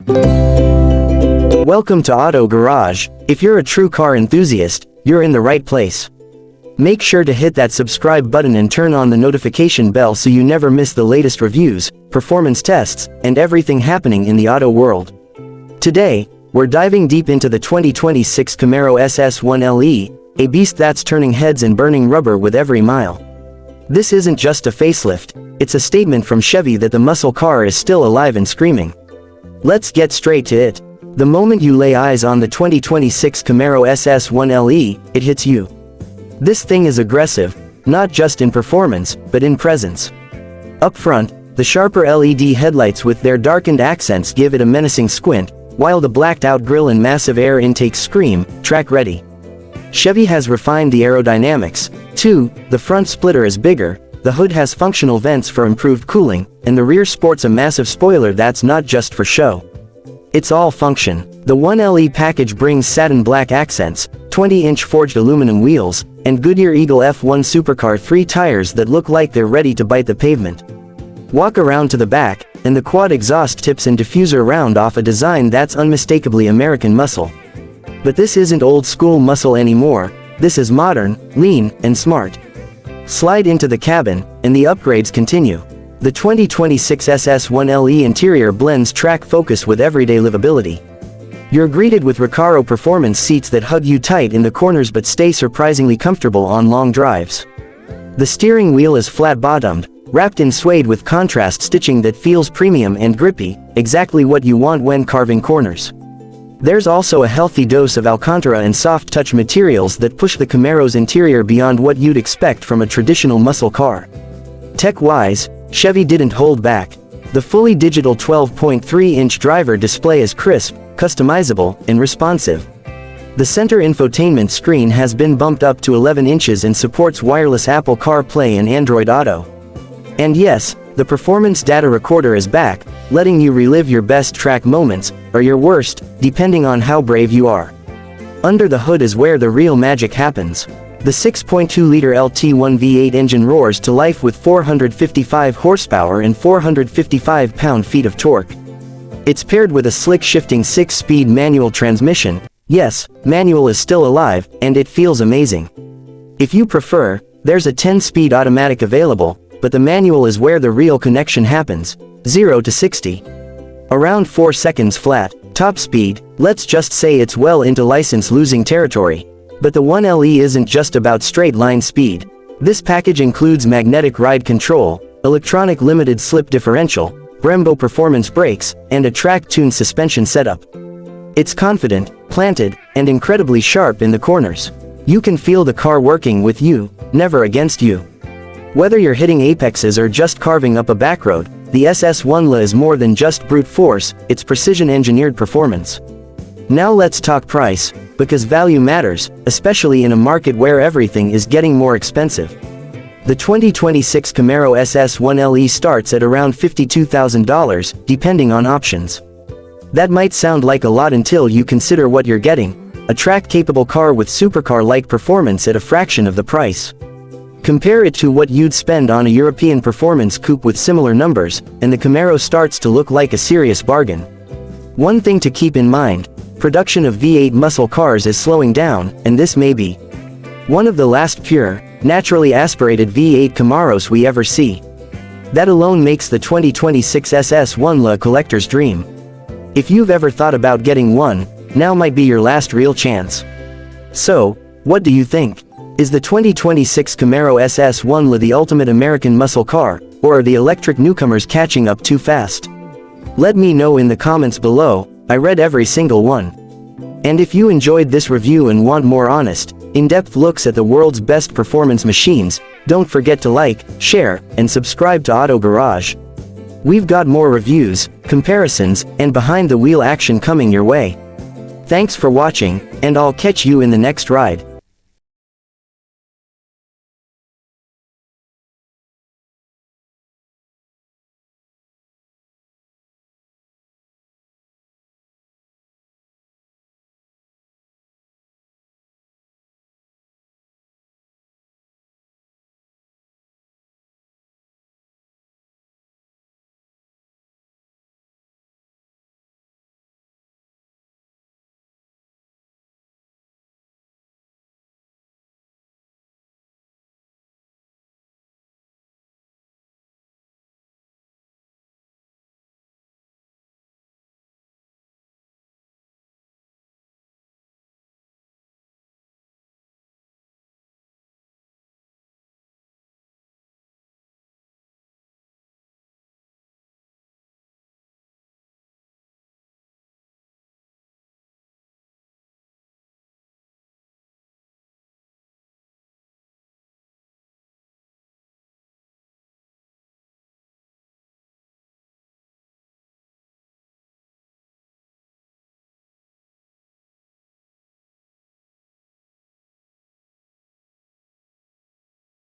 Welcome to Auto Garage. If you're a true car enthusiast, you're in the right place. Make sure to hit that subscribe button and turn on the notification bell so you never miss the latest reviews, performance tests, and everything happening in the auto world. Today, we're diving deep into the 2026 Camaro SS1 LE, a beast that's turning heads and burning rubber with every mile. This isn't just a facelift, it's a statement from Chevy that the muscle car is still alive and screaming. Let's get straight to it. The moment you lay eyes on the 2026 Camaro SS1 LE, it hits you. This thing is aggressive, not just in performance, but in presence. Up front, the sharper LED headlights with their darkened accents give it a menacing squint, while the blacked-out grille and massive air intakes scream, track ready. Chevy has refined the aerodynamics, too. The front splitter is bigger, the hood has functional vents for improved cooling, and the rear sports a massive spoiler that's not just for show. It's all function. The 1LE package brings satin black accents, 20-inch forged aluminum wheels, and Goodyear Eagle F1 Supercar 3 tires that look like they're ready to bite the pavement. Walk around to the back, and the quad exhaust tips and diffuser round off a design that's unmistakably American muscle. But this isn't old-school muscle anymore, this is modern, lean, and smart. Slide into the cabin, and the upgrades continue. The 2026 SS1 LE interior blends track focus with everyday livability. You're greeted with Recaro performance seats that hug you tight in the corners but stay surprisingly comfortable on long drives. The steering wheel is flat-bottomed, wrapped in suede with contrast stitching that feels premium and grippy, exactly what you want when carving corners. There's also a healthy dose of Alcantara and soft-touch materials that push the Camaro's interior beyond what you'd expect from a traditional muscle car. Tech-wise, Chevy didn't hold back. The fully digital 12.3-inch driver display is crisp, customizable, and responsive. The center infotainment screen has been bumped up to 11 inches and supports wireless Apple CarPlay and Android Auto. And yes, the performance data recorder is back, letting you relive your best track moments, or your worst, depending on how brave you are. Under the hood is where the real magic happens. The 6.2-liter LT1 V8 engine roars to life with 455 horsepower and 455 pound-feet of torque. It's paired with a slick shifting 6-speed manual transmission. Yes, manual is still alive, and it feels amazing. If you prefer, there's a 10-speed automatic available, but the manual is where the real connection happens. 0 to 60. Around 4 seconds flat. Top speed, let's just say it's well into license-losing territory. But the 1LE isn't just about straight-line speed. This package includes magnetic ride control, electronic limited slip differential, Brembo performance brakes, and a track-tuned suspension setup. It's confident, planted, and incredibly sharp in the corners. You can feel the car working with you, never against you. Whether you're hitting apexes or just carving up a backroad, the SS1 LE is more than just brute force, it's precision-engineered performance. Now let's talk price, because value matters, especially in a market where everything is getting more expensive. The 2026 Camaro SS1 LE starts at around $52,000, depending on options. That might sound like a lot until you consider what you're getting: a track-capable car with supercar-like performance at a fraction of the price. Compare it to what you'd spend on a European performance coupe with similar numbers, and the Camaro starts to look like a serious bargain. One thing to keep in mind: production of V8 muscle cars is slowing down, and this may be one of the last pure, naturally aspirated V8 Camaros we ever see. That alone makes the 2026 SS1 LE a collector's dream. If you've ever thought about getting one, now might be your last real chance. So, what do you think? Is the 2026 Camaro SS1 LE the ultimate American muscle car, or are the electric newcomers catching up too fast? Let me know in the comments below. I read every single one. And if you enjoyed this review and want more honest, in-depth looks at the world's best performance machines, don't forget to like, share, and subscribe to Auto Garage. We've got more reviews, comparisons, and behind-the-wheel action coming your way. Thanks for watching, and I'll catch you in the next ride.